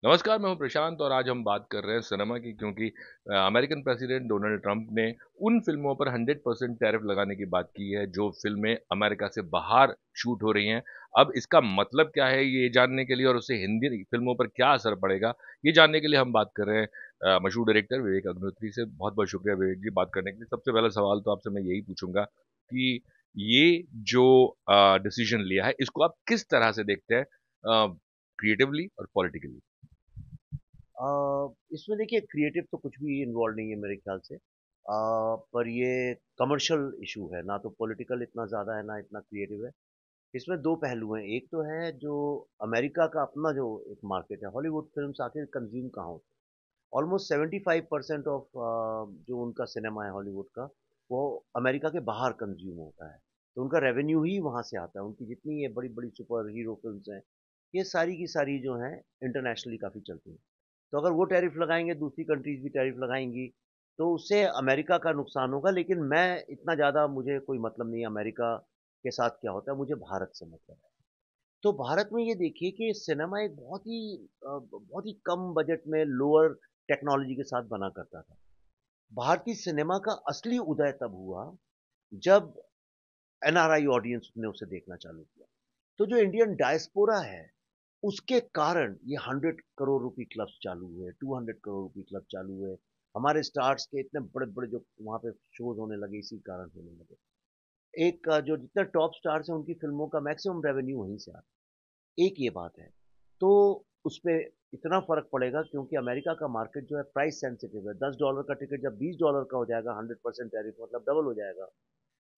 नमस्कार, मैं हूं प्रशांत और आज हम बात कर रहे हैं सिनेमा की क्योंकि अमेरिकन प्रेसिडेंट डोनाल्ड ट्रंप ने उन फिल्मों पर 100% टैरिफ लगाने की बात की है जो फिल्में अमेरिका से बाहर शूट हो रही हैं। अब इसका मतलब क्या है ये जानने के लिए और उससे हिंदी फिल्मों पर क्या असर पड़ेगा, ये जानने के लिए हम बात कर रहे हैं मशहूर डायरेक्टर विवेक अग्निहोत्री से। बहुत-बहुत शुक्रिया विवेक जी बात करने के लिए। सबसे पहला सवाल तो आपसे मैं यही पूछूंगा कि ये जो डिसीजन लिया है इसको आप किस तरह से देखते हैं, क्रिएटिवली और पॉलिटिकली? इसमें देखिए क्रिएटिव तो कुछ भी इन्वॉल्व नहीं है मेरे ख्याल से। पर ये कमर्शियल इशू है, ना तो पॉलिटिकल इतना ज़्यादा है, ना इतना क्रिएटिव है। इसमें 2 पहलू हैं, एक तो है जो अमेरिका का अपना जो एक मार्केट है, हॉलीवुड फ़िल्म्स आखिर कंज़्यूम कहाँ होती हैं? ऑलमोस्ट 75% ऑफ जो उनका सिनेमा है हॉलीवुड का, वो अमेरिका के बाहर कंज़्यूम होता है। तो उनका रेवेन्यू ही वहाँ से आता है, उनकी जितनी ये बड़ी-बड़ी सुपर हीरो फ़िल्म्स हैं, ये सारी की सारी जो हैं इंटरनेशनली काफ़ी चलती हैं। तो अगर वो टैरिफ लगाएँगे, दूसरी कंट्रीज़ भी टैरिफ लगाएँगी, तो उससे अमेरिका का नुकसान होगा, लेकिन मैं इतना ज़्यादा मुझे कोई मतलब नहीं है अमेरिका के साथ क्या होता है, मुझे भारत से मतलब है। तो भारत में ये देखिए कि सिनेमा एक बहुत ही कम बजट में लोअर टेक्नोलॉजी के साथ बना करता था। भारतीय सिनेमा का असली उदय तब हुआ, जब एनआरआई ऑडियंस ने उसे देखना चालू किया। तो जो इंडियन डायस्पोरा है, उसके कारण ये 100 करोड़ रुपए क्लब्स चालू हुए, 200 करोड़ रुपए क्लब चालू हुए। हमारे स्टार्स के इतने बड़े-बड़े जो वहाँ पे शोज़ होने लगे, इसी कारण होने लगे। एक जो जितने टॉप स्टार्स हैं, उनकी फ़िल्मों का मैक्सिमम रेवेन्यू वहीं से आता है। एक ये बात है। तो उसपे इतना फ़र्क पड़ेगा क्योंकि अमेरिका का मार्केट जो है प्राइस सेंसिटिव है। $10 का टिकट जब $20 का हो जाएगा, 100% टैरिफ मतलब डबल हो जाएगा।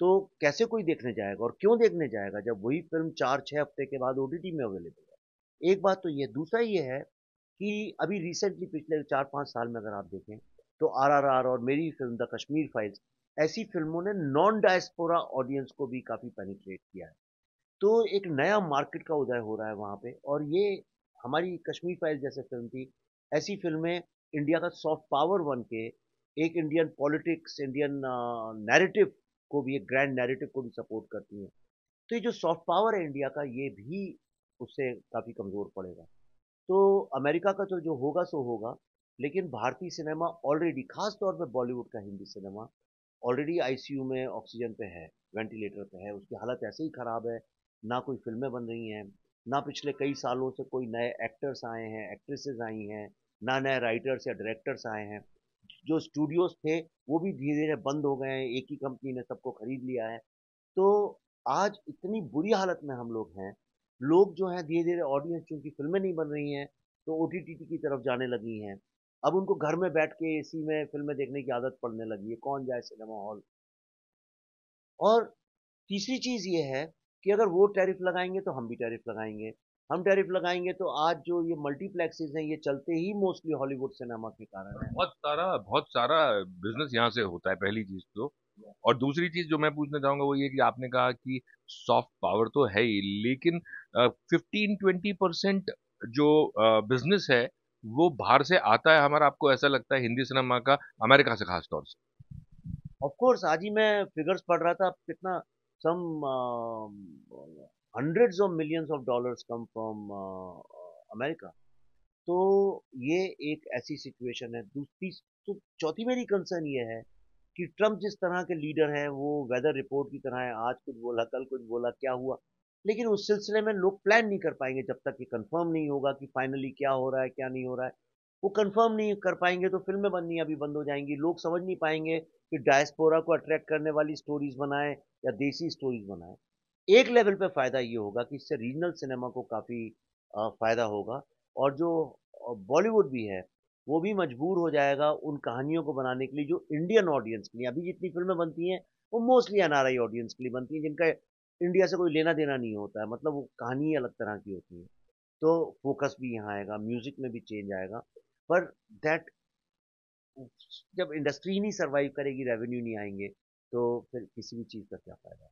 तो कैसे कोई देखने जाएगा और क्यों देखने जाएगा जब वही फ़िल्म 4-6 हफ्ते के बाद ओटीटी में अवेलेबल है। एक बात तो ये, दूसरा ये है कि अभी रिसेंटली पिछले 4-5 साल में अगर आप देखें, तो आरआरआर और मेरी फ़िल्म द कश्मीर फाइल्स, ऐसी फ़िल्मों ने नॉन डायस्पोरा ऑडियंस को भी काफ़ी पेनिट्रेट किया है। तो एक नया मार्केट का उदय हो रहा है वहाँ पे और ये हमारी कश्मीर फाइल्स जैसे फ़िल्म थी, ऐसी फ़िल्में इंडिया का सॉफ्ट पावर बन के एक इंडियन पॉलिटिक्स, इंडियन नैरेटिव को भी, एक ग्रैंड नैरेटिव को भी सपोर्ट करती हैं। तो ये जो सॉफ्ट पावर है इंडिया का, ये भी उससे काफ़ी कमज़ोर पड़ेगा। तो अमेरिका का तो जो होगा सो होगा, लेकिन भारतीय सिनेमा ऑलरेडी, खास तौर पे बॉलीवुड का हिंदी सिनेमा, ऑलरेडी आईसीयू में ऑक्सीजन पे है, वेंटिलेटर पे है, उसकी हालत ऐसे ही खराब है, ना कोई फिल्में बन रही हैं, ना पिछले कई सालों से कोई नए एक्टर्स आए हैं, एक्ट्रेसेस आई हैं, ना नए राइटर्स या डायरेक्टर्स आए हैं। जो स्टूडियोज थे, वो भी धीरे-धीरे बंद हो गए हैं, एक ही कंपनी ने सबको खरीद लिया है। तो आज इतनी बुरी हालत में हम लोग हैं, लोग जो हैं धीरे-धीरे, ऑडियंस चूँकि फ़िल्में नहीं बन रही हैं, तो ओटीटी की तरफ जाने लगी हैं। अब उनको घर में बैठ के एसी में फ़िल्में देखने की आदत पड़ने लगी है, कौन जाए सिनेमा हॉल। और तीसरी चीज़ ये है कि अगर वो टैरिफ लगाएँगे तो हम भी टैरिफ लगाएँगे। हम टैरिफ लगाएँगे तो आज जो ये मल्टीप्लेक्सेज़ हैं, ये चलते ही मोस्टली हॉलीवुड सिनेमा के कारण है। बहुत सारा बिज़नेस यहाँ से होता है, पहली चीज़ तो। और दूसरी चीज़ जो मैं पूछना चाहूँगा वो ये कि आपने कहा कि सॉफ्ट पावर तो है ही, लेकिन 15-20% जो बिज़नेस है, वो बाहर से आता है हमारा, आपको ऐसा लगता है हिंदी सिनेमा का, अमेरिका से खास तौर से? ऑफ कोर्स आज ही मैं फिगर्स पढ़ रहा था, कितना some hundreds of millions of dollars come from America. तो ये एक ऐसी सिचुएशन है। दूसरी, तो चौथी मेरी कंसर्न ये है कि ट्रम्प जिस तरह के लीडर हैं, वो वेदर रिपोर्ट की तरह है, आज कुछ बोला, कल कुछ बोला, क्या हुआ? लेकिन उस सिलसिले में लोग प्लान नहीं कर पाएँगे जब तक ये कंफर्म नहीं होगा कि फाइनली क्या हो रहा है, क्या नहीं हो रहा है। वो कंफर्म नहीं कर पाएँगे तो फ़िल्में बननी अभी बंद हो जाएँगी। लोग समझ नहीं पाएँगे कि डायस्पोरा को अट्रैक्ट करने वाली स्टोरीज़ बनाएँ या देसी स्टोरीज़ बनाएँ। एक लेवल पे फ़ायदा ये होगा कि इससे रीजनल सिनेमा को काफ़ी फ़ायदा होगा और जो बॉलीवुड भी है, वो भी मजबूर हो जाएगा उन कहानियों को बनाने के लिए जो इंडियन ऑडियंस के लिए, अभी जितनी फ़िल्में बनती हैं, वो मोस्टली एनआरआई ऑडियंस के लिए बनती हैं, जिनका इंडिया से कोई लेना-देना नहीं होता है, मतलब वो कहानी ही अलग तरह की होती है। तो फ़ोकस भी यहाँ आएगा, म्यूज़िक में भी चेंज आएगा, पर दैट जब इंडस्ट्री ही नहीं सर्वाइव करेगी, रेवेन्यू नहीं आएँगे, तो फिर किसी भी चीज़ का क्या फ़ायदा?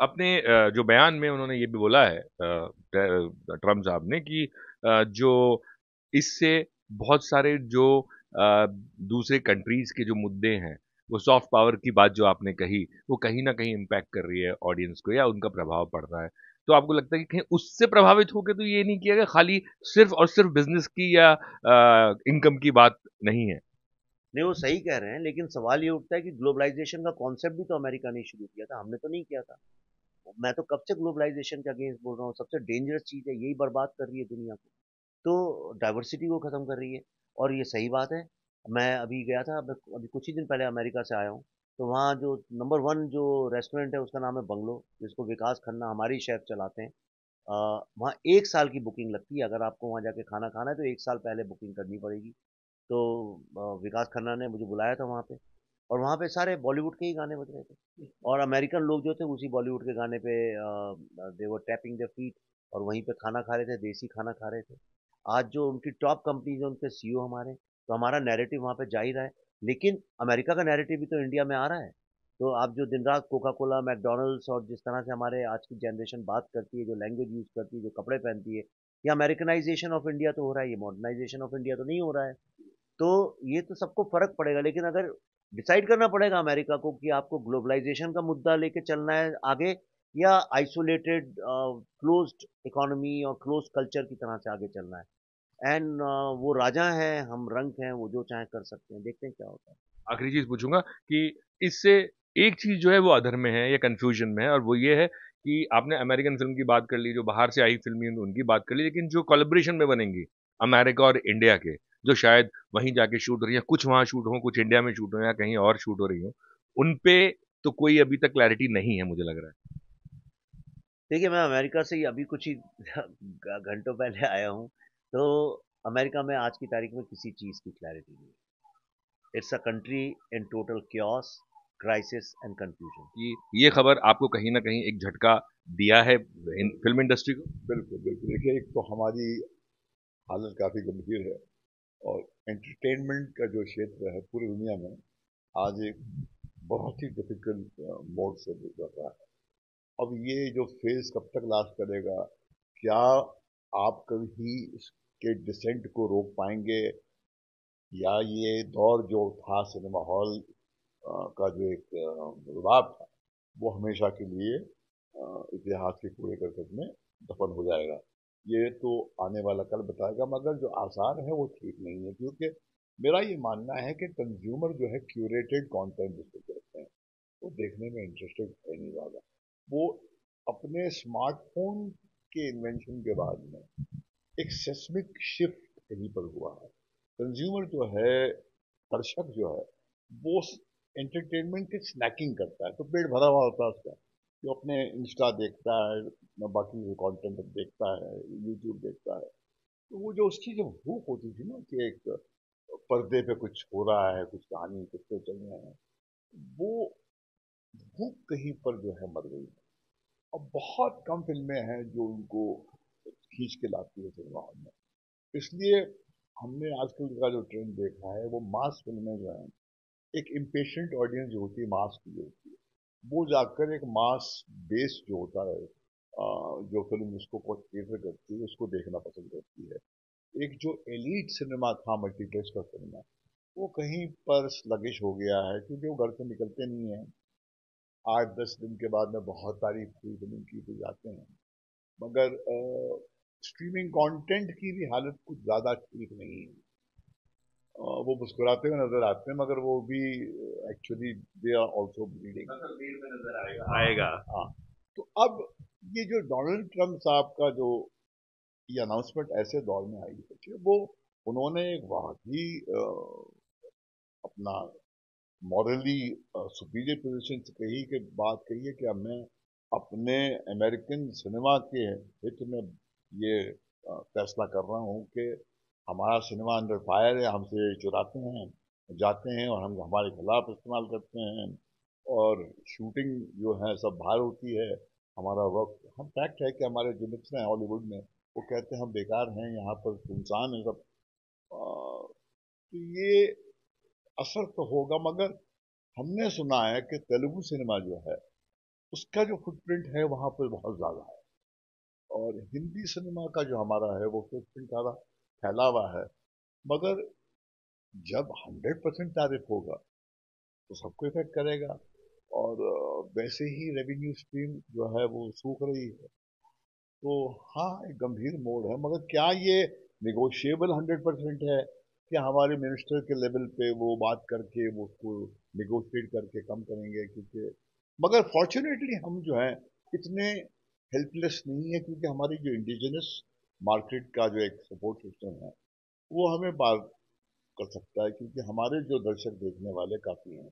अपने जो बयान में उन्होंने ये भी बोला है, ट्रम्प साहब ने कि जो इससे बहुत सारे जो दूसरे कंट्रीज के जो मुद्दे हैं, वो सॉफ्ट पावर की बात जो आपने कही, वो कहीं ना कहीं इम्पैक्ट कर रही है ऑडियंस को या उनका प्रभाव पड़ रहा है। तो आपको लगता है कि कहीं उससे प्रभावित होके तो ये नहीं किया गया, खाली सिर्फ़ और सिर्फ़ बिज़नेस की या इनकम की बात नहीं है? नहीं, वो सही कह रहे हैं, लेकिन सवाल ये उठता है कि ग्लोबलाइज़ेशन का कॉन्सेप्ट भी तो अमेरिका ने शुरू किया था, हमने तो नहीं किया था। मैं तो कब से ग्लोबलाइज़ेशन के अगेंस्ट बोल रहा हूँ, सबसे डेंजरस चीज़ है, यही बर्बाद कर रही है दुनिया को। तो डाइवर्सिटी को ख़त्म कर रही है और ये सही बात है। मैं अभी गया था, अभी कुछ ही दिन पहले अमेरिका से आया हूँ, तो वहाँ जो नंबर 1 जो रेस्टोरेंट है उसका नाम है बंगलो, जिसको विकास खन्ना हमारे ही शेफ़ चलाते हैं। वहाँ 1 साल की बुकिंग लगती है, अगर आपको वहाँ जाके खाना खाना है तो 1 साल पहले बुकिंग करनी पड़ेगी। तो विकास खन्ना ने मुझे बुलाया था वहाँ पे और वहाँ पे सारे बॉलीवुड के ही गाने बज रहे थे और अमेरिकन लोग जो थे उसी बॉलीवुड के गाने पे दे वर टैपिंग देयर फीट और वहीं पे खाना खा रहे थे, देसी खाना खा रहे थे। आज जो उनकी टॉप कंपनीज है उनके सीईओ हमारे, तो हमारा नैरेटिव वहाँ पे जा ही रहा है। लेकिन अमेरिका का नैरेटिव भी तो इंडिया में आ रहा है। तो आप जो दिन रात कोका कोला, मैकडॉनल्ड्स और जिस तरह से हमारे आज की जनरेशन बात करती है, जो लैंग्वेज यूज करती है, जो कपड़े पहनती है, ये अमेरिकनाइजेशन ऑफ इंडिया तो हो रहा है, ये मॉडर्नाइजेशन ऑफ इंडिया तो नहीं हो रहा है। तो ये तो सबको फर्क पड़ेगा, लेकिन अगर डिसाइड करना पड़ेगा अमेरिका को कि आपको ग्लोबलाइजेशन का मुद्दा लेके चलना है आगे या आइसोलेटेड क्लोज्ड इकोनॉमी और क्लोज कल्चर की तरह से आगे चलना है। एंड वो राजा हैं, हम रंक हैं, वो जो चाहे कर सकते हैं, देखते हैं क्या होता है। आखिरी चीज़ पूछूँगा कि इससे एक चीज़ जो है वो अधर में है या कन्फ्यूजन में है और वो ये है कि आपने अमेरिकन फ़िल्म की बात कर ली, जो बाहर से आई फ़िल्में उनकी बात कर ली, लेकिन जो कोलैबोरेशन में बनेंगी, अमेरिका और इंडिया के, जो शायद वहीं जाके शूट हो रही हैं, कुछ वहाँ शूट हों, कुछ इंडिया में शूट हों या कहीं और शूट हो रही हों, उन पे तो कोई अभी तक क्लैरिटी नहीं है मुझे लग रहा है। देखिए, मैं अमेरिका से ही अभी कुछ ही घंटों पहले आया हूँ, तो अमेरिका में आज की तारीख में किसी चीज़ की क्लैरिटी नहीं है। It's a country in total chaos, crisis and confusion. कि ये खबर आपको कहीं न कहीं एक झटका दिया है इन फ़िल्म इंडस्ट्री को? बिल्कुल, बिल्कुल। देखिए, एक तो हमारी हालत काफ़ी गंभीर है और एंटरटेनमेंट का जो क्षेत्र है पूरी दुनिया में आज एक बहुत ही डिफ़िकल्ट मोड से गुज़र रहा है। अब ये जो फ़ेज़ कब तक लास्ट करेगा? क्या आप कभी इसके डिसेंट को रोक पाएँगे या ये दौर जो था सिनेमा हॉल का जो एक रुआब था, वो हमेशा के लिए इतिहास के कूड़े करकट में दफन हो जाएगा। ये तो आने वाला कल बताएगा, मगर जो आसार है वो ठीक नहीं है, क्योंकि मेरा ये मानना है कि कंज्यूमर जो है क्यूरेटेड कंटेंट जिसको कहते हैं, वो देखने में इंटरेस्टेड है नहीं ज़्यादा। वो अपने स्मार्टफ़ोन के इन्वेंशन के बाद में एक सेस्मिक शिफ्ट कहीं पर हुआ है। कंज्यूमर जो है, दर्शक जो है, वो एंटरटेनमेंट की स्नैकिंग करता है, तो पेट भरा हुआ होता है उसका। जो अपने इंस्टा देखता है, अपना बाकी कंटेंट देखता है, यूट्यूब देखता है, तो वो जो उसकी जो भूख होती थी ना कि एक पर्दे पे कुछ हो रहा है, कुछ कहानी किस्से चल रहे हैं, वो भूख कहीं पर जो है मर गई है। अब बहुत कम फिल्में हैं जो उनको खींच के लाती है सिनेमा हॉल में। इसलिए हमने आजकल का जो ट्रेंड देखा है, वो मास फिल्में जो हैं, एक इम्पेशेंट ऑडियंस जो होती है मास की जो होती है, वो जाकर एक मास बेस जो होता है, जो फिल्म उसको केटर करती है उसको देखना पसंद करती है। एक जो एलीट सिनेमा था मल्टीप्लेक्स का सिनेमा, वो कहीं पर स्लगिश हो गया है, क्योंकि वो घर से निकलते नहीं हैं। 8-10 दिन के बाद में बहुत तारीफ हुई फिल्म की तो जाते हैं, मगर स्ट्रीमिंग कंटेंट की भी हालत कुछ ज़्यादा ठीक नहीं है। वो मुस्कुराते हुए नजर आते हैं, मगर वो भी actually they are also bleeding. मतलब भीड़ में नज़र आएगा। आएगा। हाँ, तो अब ये जो डोनाल्ड ट्रंप साहब का जो ये अनाउंसमेंट ऐसे दौर में आई है कि वो उन्होंने एक वाकई अपना मॉरली सुपीरियर पोजीशन से कही कि बात कही है कि अब मैं अपने अमेरिकन सिनेमा के हित में ये फैसला कर रहा हूँ कि हमारा सिनेमा अंडर फायर है, हमसे चुराते हैं, जाते हैं और हम हमारे खिलाफ इस्तेमाल करते हैं और शूटिंग जो है सब बाहर होती है। हमारा वक्त हम फैक्ट है कि हमारे जो मित्र हैं हॉलीवुड में वो कहते हैं हम बेकार हैं, यहाँ पर सुनसान है सब। तो ये असर तो होगा, मगर हमने सुना है कि तेलुगु सिनेमा जो है उसका जो फुटप्रिंट है वहाँ पर बहुत ज़्यादा है और हिंदी सिनेमा का जो हमारा है वो फुटप्रिंट ज़्यादा फैला हुआ है। मगर जब 100% तारीफ होगा तो सबको इफेक्ट करेगा और वैसे ही रेवेन्यू स्ट्रीम जो है वो सूख रही है। तो हाँ, एक गंभीर मोड़ है, मगर क्या ये निगोशिएबल 100% है कि हमारे मिनिस्टर के लेवल पे वो बात करके वो उसको निगोशिएट करके कम करेंगे? क्योंकि मगर फॉर्चुनेटली हम जो है इतने हेल्पलेस नहीं है, क्योंकि हमारी जो इंडिजिनस मार्केट का जो एक सपोर्ट सिस्टम है वो हमें पार कर सकता है, क्योंकि हमारे जो दर्शक देखने वाले काफी हैं।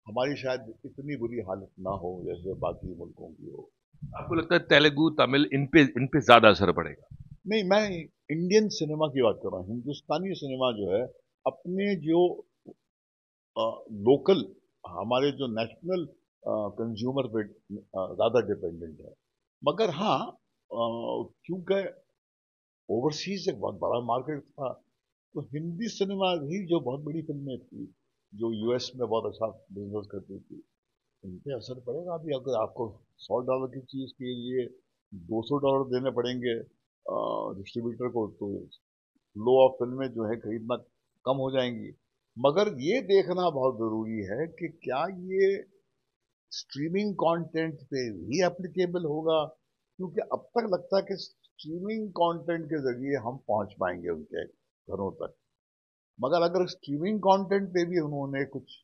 हमारी शायद इतनी बुरी हालत ना हो जैसे बाकी मुल्कों की हो। आपको लगता है तेलुगु, तमिल इन पे ज़्यादा असर पड़ेगा? नहीं, मैं इंडियन सिनेमा की बात कर रहा हूँ। हिंदुस्तानी सिनेमा जो है अपने जो लोकल, हमारे जो नेशनल कंज्यूमर पे ज़्यादा डिपेंडेंट है। मगर हाँ, क्योंकि ओवरसीज एक बहुत बड़ा मार्केट था, तो हिंदी सिनेमा भी जो बहुत बड़ी फिल्में थी, जो यूएस में बहुत अच्छा बिजनेस करती थी, उन पे असर पड़ेगा। अभी अगर आपको $100 की चीज़ के लिए $200 देने पड़ेंगे डिस्ट्रीब्यूटर को, तो फ्लो ऑफ फिल्में जो है खरीदना कम हो जाएंगी। मगर ये देखना बहुत ज़रूरी है कि क्या ये स्ट्रीमिंग कंटेंट पे भी एप्लीकेबल होगा, क्योंकि अब तक लगता है कि स्ट्रीमिंग कंटेंट के ज़रिए हम पहुंच पाएंगे उनके घरों तक। मगर अगर स्ट्रीमिंग कंटेंट पे भी उन्होंने कुछ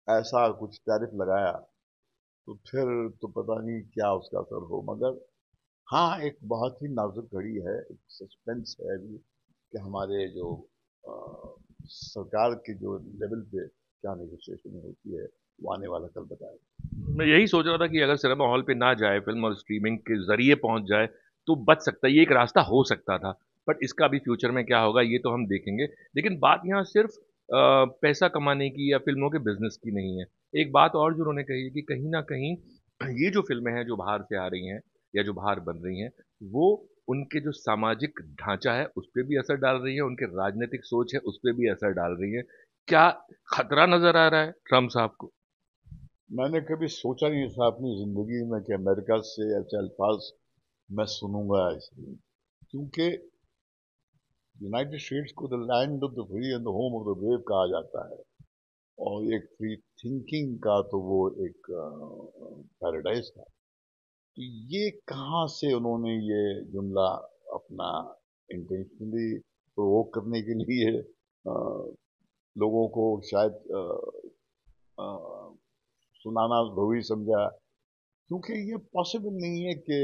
ऐसा कुछ टैरिफ लगाया, तो फिर तो पता नहीं क्या उसका असर हो। मगर हाँ, एक बहुत ही नाजुक घड़ी है, एक सस्पेंस है अभी कि हमारे जो अ, सरकार के जो लेवल पे क्या नेगोशिएशन होती है, वो आने वाला कल बताएगा। मैं यही सोच रहा था कि अगर सिनेमा हॉल पे ना जाए फ़िल्म और स्ट्रीमिंग के ज़रिए पहुँच जाए, तो बच सकता है, ये एक रास्ता हो सकता था। बट इसका भी फ्यूचर में क्या होगा, ये तो हम देखेंगे। लेकिन बात यहाँ सिर्फ़ पैसा कमाने की या फ़िल्मों के बिज़नेस की नहीं है। एक बात और जो उन्होंने कही है कि कहीं न कहीं ये जो फ़िल्में हैं, जो बाहर से आ रही हैं या जो बाहर बन रही हैं, वो उनके जो सामाजिक ढाँचा है, उस पे भी असर डाल रही है, उनके राजनीतिक सोच है, उस पे भी असर डाल रही है। क्या खतरा नज़र आ रहा है ट्रम्प साहब को? मैंने कभी सोचा नहीं था अपनी जिंदगी में कि अमेरिका से ऐसे अल्फाज मैं सुनूंगा इसलिए, क्योंकि यूनाइटेड स्टेट्स को the land of the free and the home of the brave कहा जाता है। और एक फ्री थिंकिंग का तो वो एक पैराडाइज था। तो ये कहाँ से उन्होंने ये जुमला अपना इंटेंशनली प्रोवोक करने के लिए लोगों को शायद अ, सुनाना जरूरी समझा, क्योंकि ये पॉसिबल नहीं है कि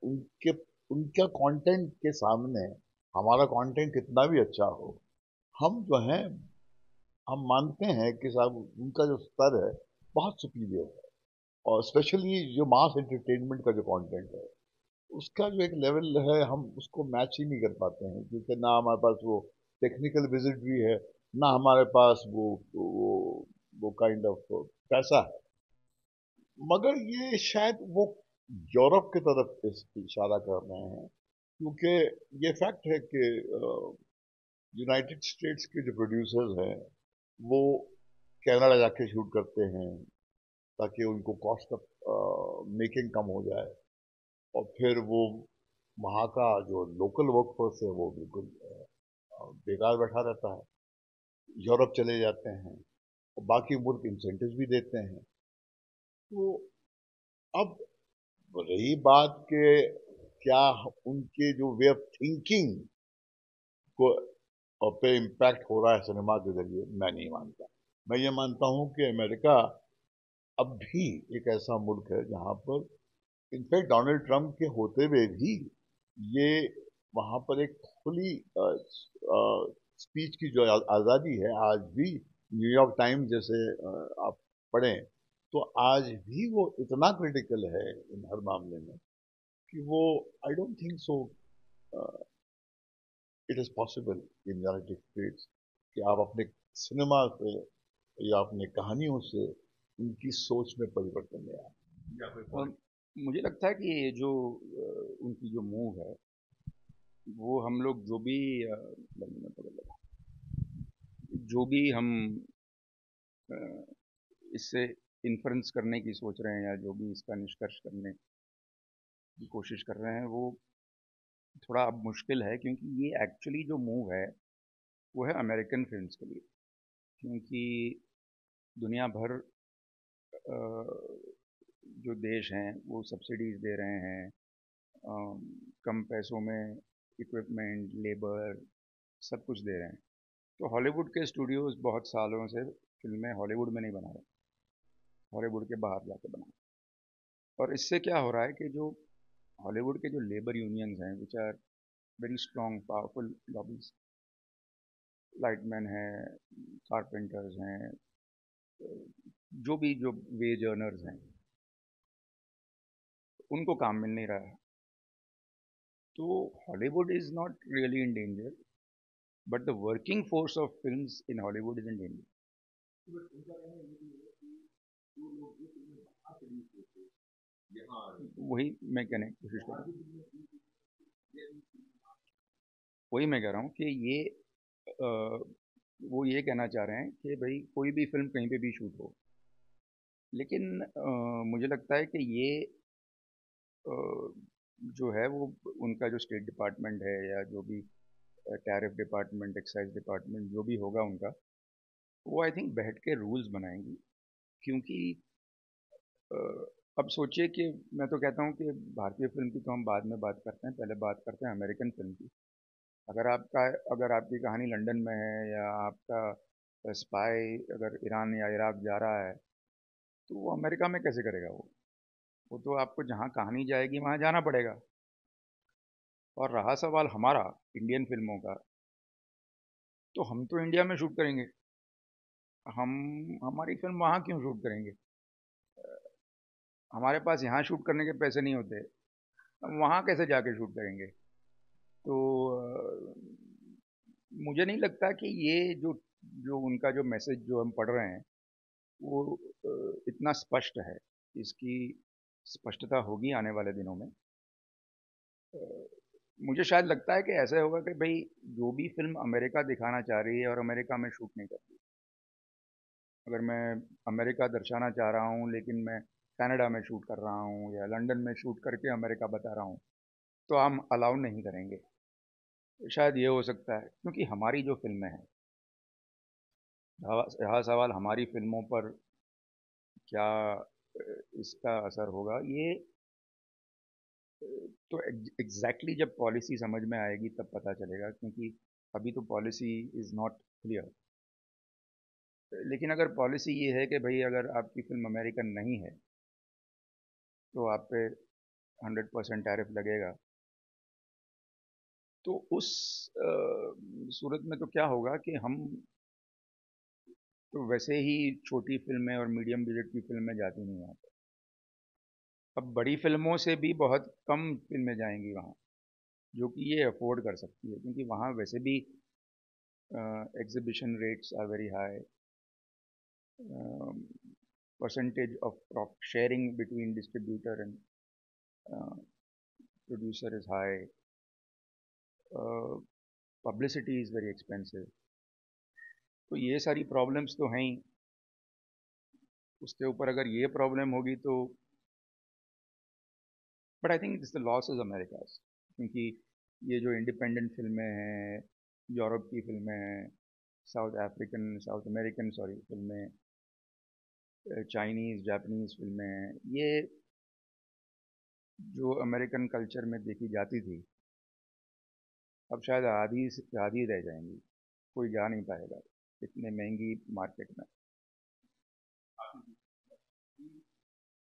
उनके उनका कंटेंट के सामने हमारा कंटेंट कितना भी अच्छा हो, हम जो है हम मानते हैं कि साहब उनका जो स्तर है बहुत सुपीरियर है। और स्पेशली जो मास एंटरटेनमेंट का जो कंटेंट है, उसका जो एक लेवल है, हम उसको मैच ही नहीं कर पाते हैं, क्योंकि ना हमारे पास वो टेक्निकल विजिट भी है, ना हमारे पास वो काइंड ऑफ पैसा है। मगर ये शायद वो यूरोप की तरफ इशारा कर रहे हैं, क्योंकि ये फैक्ट है कि यूनाइटेड स्टेट्स के जो प्रोड्यूसर्स हैं वो कनाडा जाके शूट करते हैं, ताकि उनको कॉस्ट ऑफ मेकिंग कम हो जाए। और फिर वो वहाँ का जो लोकल वर्कफोर्स है वो बिल्कुल बेकार बैठा रहता है, यूरोप चले जाते हैं, और बाकी मुल्क इंसेंटिव भी देते हैं। तो अब रही बात के क्या उनके जो वे ऑफ थिंकिंग को पे इम्पैक्ट हो रहा है सिनेमा के जरिए, मैं नहीं मानता। मैं ये मानता हूँ कि अमेरिका अब भी एक ऐसा मुल्क है जहाँ पर इनफैक्ट डोनाल्ड ट्रंप के होते हुए भी ये वहाँ पर एक खुली स्पीच की जो आज़ादी है आज भी, न्यूयॉर्क टाइम्स जैसे आप पढ़ें, तो आज भी वो इतना क्रिटिकल है इन हर मामले में कि वो I don't think so it is possible in United states कि आप अपने सिनेमा से या अपने कहानियों से उनकी सोच में परिवर्तन ले आए। या कोई और मुझे लगता है कि ये जो उनकी जो मूव है वो हम लोग जो भी जो भी हम अ, इससे इन्फ्रेंस करने की सोच रहे हैं या जो भी इसका निष्कर्ष करने की कोशिश कर रहे हैं वो थोड़ा अब मुश्किल है, क्योंकि ये एक्चुअली जो मूव है वो है अमेरिकन फिल्म्स के लिए। क्योंकि दुनिया भर जो देश हैं वो सब्सिडीज दे रहे हैं कम पैसों में इक्विपमेंट, लेबर, सब कुछ दे रहे हैं। तो हॉलीवुड के स्टूडियोज़ बहुत सालों से फिल्में हॉलीवुड में नहीं बना रहे, हॉलीवुड के बाहर जाके बना रहे। और इससे क्या हो रहा है कि जो हॉलीवुड के जो लेबर यूनियंस हैं, which are very strong powerful lobbies, lightmen हैं, कारपेंटर्स हैं, जो वेज अर्नर्स हैं, उनको काम मिल नहीं रहा है। तो Hollywood is not really in danger, but the working force of films in Hollywood is in danger. वही मैं कहने की कोशिश कर रहा हूँ, वही मैं कह रहा हूँ कि ये वो ये कहना चाह रहे हैं कि भाई कोई भी फिल्म कहीं पे भी शूट हो, लेकिन मुझे लगता है कि ये अ, जो है वो उनका जो स्टेट डिपार्टमेंट है या जो भी टैरिफ डिपार्टमेंट, एक्साइज डिपार्टमेंट, जो भी होगा उनका, वो आई थिंक बैठ के रूल्स बनाएंगी। क्योंकि अ, अब सोचिए कि मैं तो कहता हूँ कि भारतीय फिल्म की तो हम बाद में बात करते हैं, पहले बात करते हैं अमेरिकन फिल्म की। अगर आपकी कहानी लंदन में है, या आपका स्पाई अगर ईरान या इराक जा रहा है, तो वो अमेरिका में कैसे करेगा वो तो आपको जहाँ कहानी जाएगी वहाँ जाना पड़ेगा। और रहा सवाल हमारा इंडियन फिल्मों का, तो हम तो इंडिया में शूट करेंगे। हम हमारी फिल्म वहाँ क्यों शूट करेंगे? हमारे पास यहाँ शूट करने के पैसे नहीं होते, हम वहाँ कैसे जाके शूट करेंगे? तो मुझे नहीं लगता कि ये जो जो उनका जो मैसेज जो हम पढ़ रहे हैं वो इतना स्पष्ट है। इसकी स्पष्टता होगी आने वाले दिनों में। अ, मुझे शायद लगता है कि ऐसा होगा कि भाई जो भी फिल्म अमेरिका दिखाना चाह रही है और अमेरिका में शूट नहीं कर रही, अगर मैं अमेरिका दर्शाना चाह रहा हूँ लेकिन मैं कनाडा में शूट कर रहा हूँ या लंदन में शूट करके अमेरिका बता रहा हूँ, तो हम अलाउ नहीं करेंगे। शायद ये हो सकता है, क्योंकि हमारी जो फिल्में हैं, रहा सवाल हमारी फिल्मों पर क्या इसका असर होगा, ये तो एग्जैक्टली जब पॉलिसी समझ में आएगी तब पता चलेगा, क्योंकि अभी तो पॉलिसी इज़ नॉट क्लियर। लेकिन अगर पॉलिसी ये है कि भाई अगर आपकी फिल्म अमेरिकन नहीं है तो आप पे 100% टैरिफ लगेगा, तो उस सूरत में तो क्या होगा कि हम तो वैसे ही छोटी फिल्में और मीडियम बजट की फिल्में जाती नहीं वहाँ पर। अब बड़ी फिल्मों से भी बहुत कम फिल्में जाएंगी वहाँ, जो कि ये अफोर्ड कर सकती है, क्योंकि वहाँ वैसे भी exhibition rates are very high, percentage of sharing between distributor and producer is high, publicity is very expensive। तो ये सारी प्रॉब्लम्स तो हैं ही, उसके ऊपर अगर ये प्रॉब्लम होगी तो, but I think this the loss is America's, क्योंकि ये जो इंडिपेंडेंट फिल्में हैं, यूरोप की फिल्में हैं, साउथ अमेरिकन सॉरी फिल्में, चाइनीज़ जापानीज़ फिल्में हैं, ये जो अमेरिकन कल्चर में देखी जाती थी, अब शायद आधी से आधी रह जाएंगी, कोई जा नहीं पाएगा इतने महंगी मार्केट में।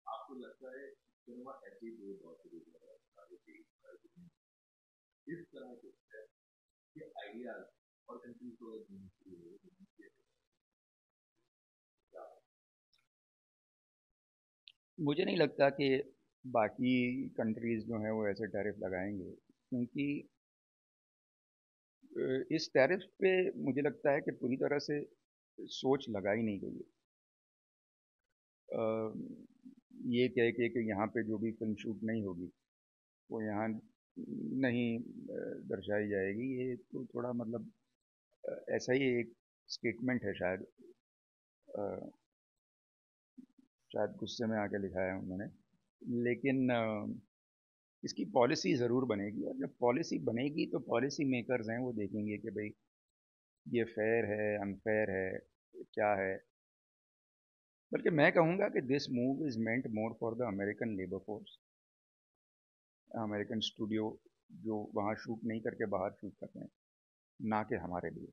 आपको लगता है सिनेमा ऐसे ही दो बहुत शुरू हो रहा है सारे देश इस तरह के आइडियाज और कंट्रीज को शुरू हो रहे हैं? मुझे नहीं लगता कि बाकी कंट्रीज जो हैं वो ऐसे टैरिफ लगाएंगे, क्योंकि इस टैरिफ पे मुझे लगता है कि पूरी तरह से सोच लगाई नहीं गई है। ये कह के कि यहाँ पे जो भी फिल्म शूट नहीं होगी वो यहाँ नहीं दर्शाई जाएगी, ये तो थोड़ा मतलब ऐसा ही एक स्टेटमेंट है शायद, अ, शायद गुस्से में आके लिखा है उन्होंने। लेकिन इसकी पॉलिसी ज़रूर बनेगी, और जब पॉलिसी बनेगी तो पॉलिसी मेकर्स हैं वो देखेंगे कि भाई ये फेयर है, अनफेयर है, क्या है। बल्कि मैं कहूँगा कि this move is meant more for the American labour force, American studio जो वहाँ शूट नहीं करके बाहर शूट कर रहे हैं, ना कि हमारे लिए।